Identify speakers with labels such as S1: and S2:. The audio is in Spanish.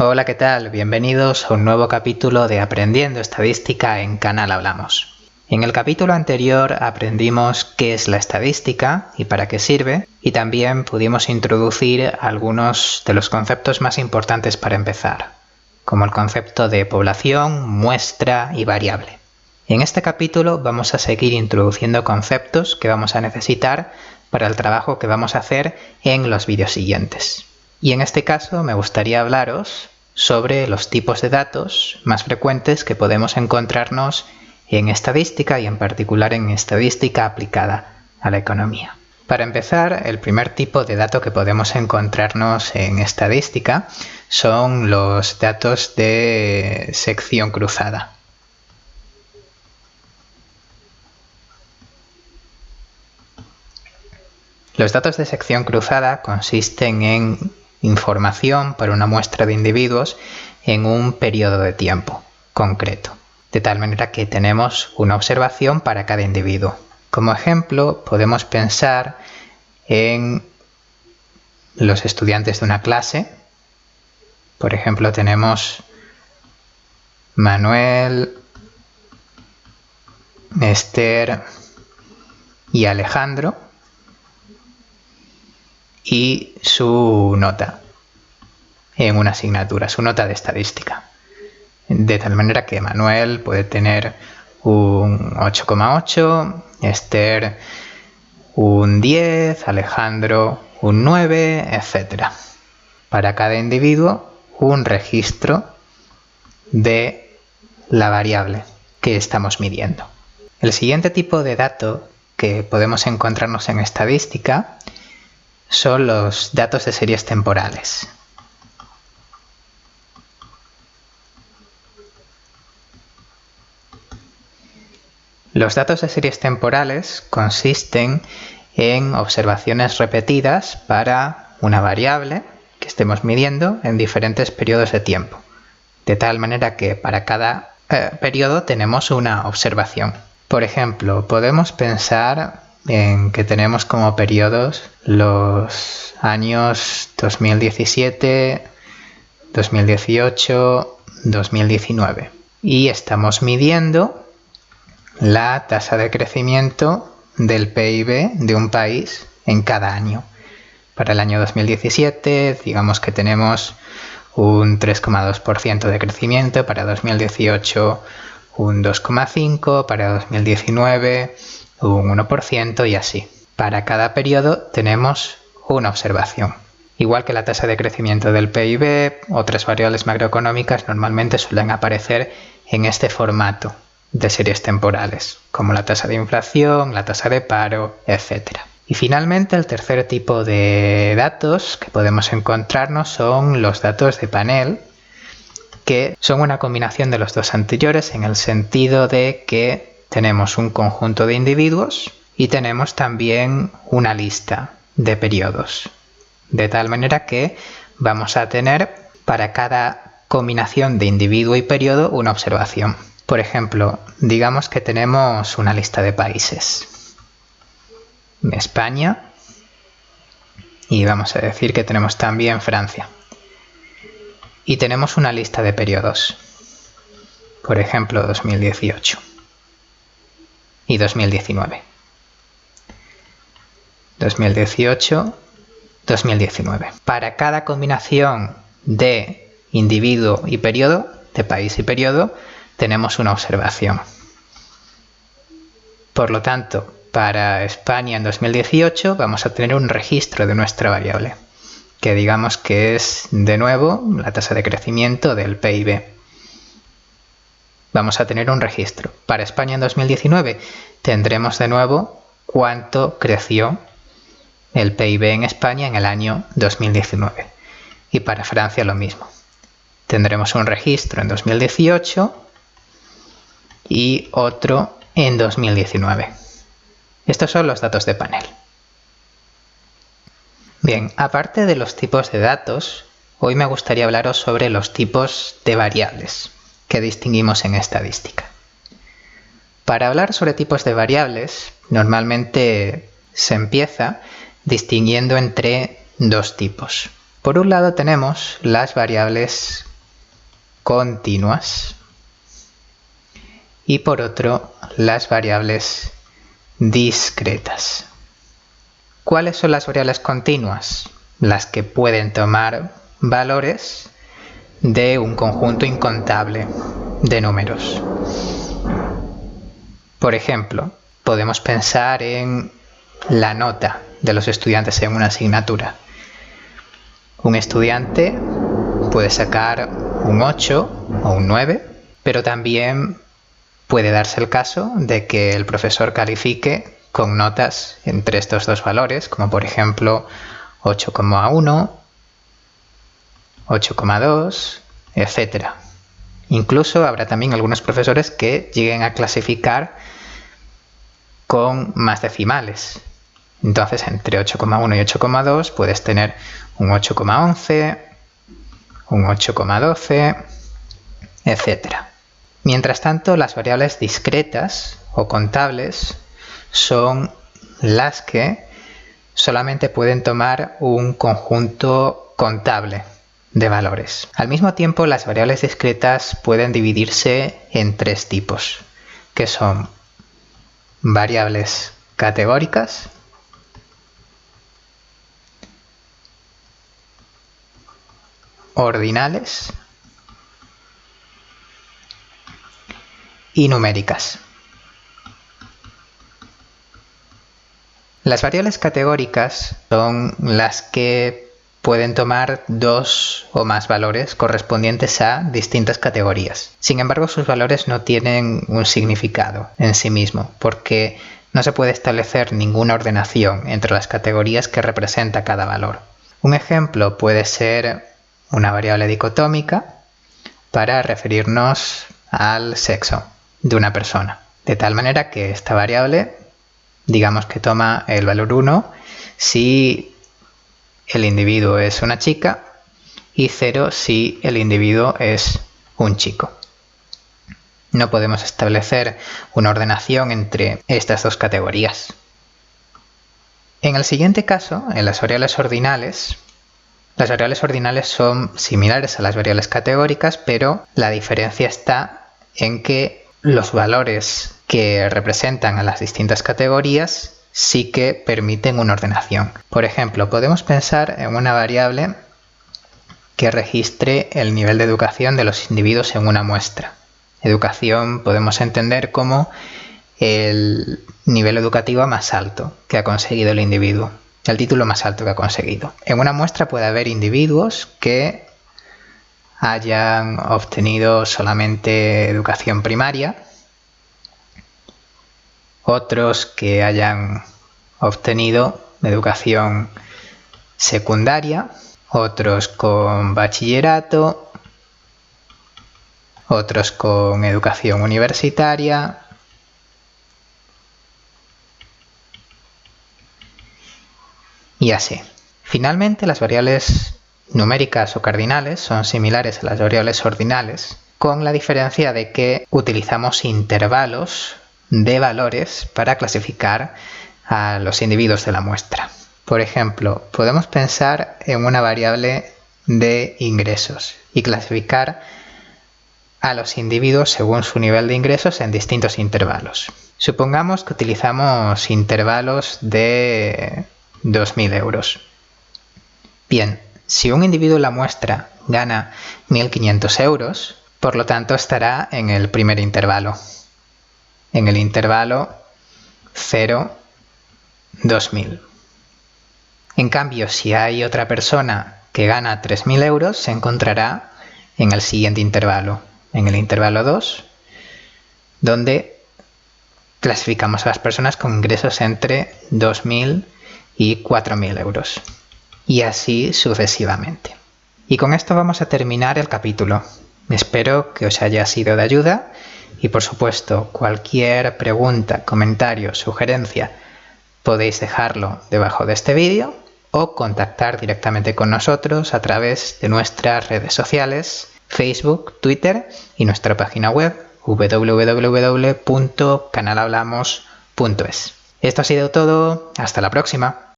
S1: Hola, ¿qué tal? Bienvenidos a un nuevo capítulo de Aprendiendo Estadística en Canal Hablamos. En el capítulo anterior aprendimos qué es la estadística y para qué sirve, y también pudimos introducir algunos de los conceptos más importantes para empezar, como el concepto de población, muestra y variable. En este capítulo vamos a seguir introduciendo conceptos que vamos a necesitar para el trabajo que vamos a hacer en los vídeos siguientes. Y en este caso me gustaría hablaros sobre los tipos de datos más frecuentes que podemos encontrarnos en estadística y en particular en estadística aplicada a la economía. Para empezar, el primer tipo de dato que podemos encontrarnos en estadística son los datos de sección cruzada. Los datos de sección cruzada consisten en información para una muestra de individuos en un periodo de tiempo concreto, de tal manera que tenemos una observación para cada individuo. Como ejemplo, podemos pensar en los estudiantes de una clase. Por ejemplo, tenemos Manuel, Esther y Alejandro y su nota en una asignatura, su nota de estadística. De tal manera que Manuel puede tener un 8,8, Esther un 10, Alejandro un 9, etc. Para cada individuo, un registro de la variable que estamos midiendo. El siguiente tipo de dato que podemos encontrarnos en estadística son los datos de series temporales. Los datos de series temporales consisten en observaciones repetidas para una variable que estemos midiendo en diferentes periodos de tiempo, de tal manera que para cada periodo tenemos una observación. Por ejemplo, podemos pensar en que tenemos como periodos los años 2017, 2018, 2019 y estamos midiendo la tasa de crecimiento del PIB de un país en cada año. Para el año 2017, digamos que tenemos un 3,2% de crecimiento, para 2018 un 2,5%, para 2019 un 1% y así. Para cada periodo tenemos una observación. Igual que la tasa de crecimiento del PIB, otras variables macroeconómicas normalmente suelen aparecer en este formato de series temporales, como la tasa de inflación, la tasa de paro, etc. Y finalmente, el tercer tipo de datos que podemos encontrarnos son los datos de panel, que son una combinación de los dos anteriores en el sentido de que tenemos un conjunto de individuos y tenemos también una lista de periodos, de tal manera que vamos a tener para cada combinación de individuo y periodo una observación. Por ejemplo, digamos que tenemos una lista de países. España, y vamos a decir que tenemos también Francia. Y tenemos una lista de periodos. Por ejemplo, 2018 y 2019. 2018, 2019. Para cada combinación de individuo y periodo, de país y periodo, tenemos una observación. Por lo tanto, para España en 2018 vamos a tener un registro de nuestra variable, que digamos que es, de nuevo, la tasa de crecimiento del PIB. Vamos a tener un registro. Para España en 2019 tendremos de nuevo cuánto creció el PIB en España en el año 2019. Y para Francia lo mismo. Tendremos un registro en 2018 y otro en 2019. Estos son los datos de panel. Bien, aparte de los tipos de datos, hoy me gustaría hablaros sobre los tipos de variables que distinguimos en estadística. Para hablar sobre tipos de variables, normalmente se empieza distinguiendo entre dos tipos. Por un lado tenemos las variables continuas. Y por otro, las variables discretas. ¿Cuáles son las variables continuas? Las que pueden tomar valores de un conjunto incontable de números. Por ejemplo, podemos pensar en la nota de los estudiantes en una asignatura. Un estudiante puede sacar un 8 o un 9, pero también puede darse el caso de que el profesor califique con notas entre estos dos valores, como por ejemplo 8,1, 8,2, etc. Incluso habrá también algunos profesores que lleguen a clasificar con más decimales. Entonces, entre 8,1 y 8,2 puedes tener un 8,11, un 8,12, etc. Mientras tanto, las variables discretas o contables son las que solamente pueden tomar un conjunto contable de valores. Al mismo tiempo, las variables discretas pueden dividirse en tres tipos, que son variables categóricas, ordinales y numéricas. Las variables categóricas son las que pueden tomar dos o más valores correspondientes a distintas categorías. Sin embargo, sus valores no tienen un significado en sí mismo, porque no se puede establecer ninguna ordenación entre las categorías que representa cada valor. Un ejemplo puede ser una variable dicotómica para referirnos al sexo de una persona. De tal manera que esta variable, digamos que toma el valor 1 si el individuo es una chica y 0 si el individuo es un chico. No podemos establecer una ordenación entre estas dos categorías. En el siguiente caso, en las variables ordinales son similares a las variables categóricas, pero la diferencia está en que los valores que representan a las distintas categorías sí que permiten una ordenación. Por ejemplo, podemos pensar en una variable que registre el nivel de educación de los individuos en una muestra. Educación podemos entender como el nivel educativo más alto que ha conseguido el individuo, el título más alto que ha conseguido. En una muestra puede haber individuos que hayan obtenido solamente educación primaria, otros que hayan obtenido educación secundaria, otros con bachillerato, otros con educación universitaria, y así. Finalmente, las variables numéricas o cardinales son similares a las variables ordinales, con la diferencia de que utilizamos intervalos de valores para clasificar a los individuos de la muestra. Por ejemplo, podemos pensar en una variable de ingresos y clasificar a los individuos según su nivel de ingresos en distintos intervalos. Supongamos que utilizamos intervalos de 2.000 euros. Bien, si un individuo en la muestra gana 1.500 euros, por lo tanto estará en el primer intervalo, en el intervalo 0-2.000. En cambio, si hay otra persona que gana 3.000 euros, se encontrará en el siguiente intervalo, en el intervalo 2, donde clasificamos a las personas con ingresos entre 2.000 y 4.000 euros. Y así sucesivamente. Y con esto vamos a terminar el capítulo. Espero que os haya sido de ayuda y, por supuesto, cualquier pregunta, comentario, sugerencia podéis dejarlo debajo de este vídeo o contactar directamente con nosotros a través de nuestras redes sociales, Facebook, Twitter y nuestra página web www.canalhablamos.es. Esto ha sido todo. Hasta la próxima.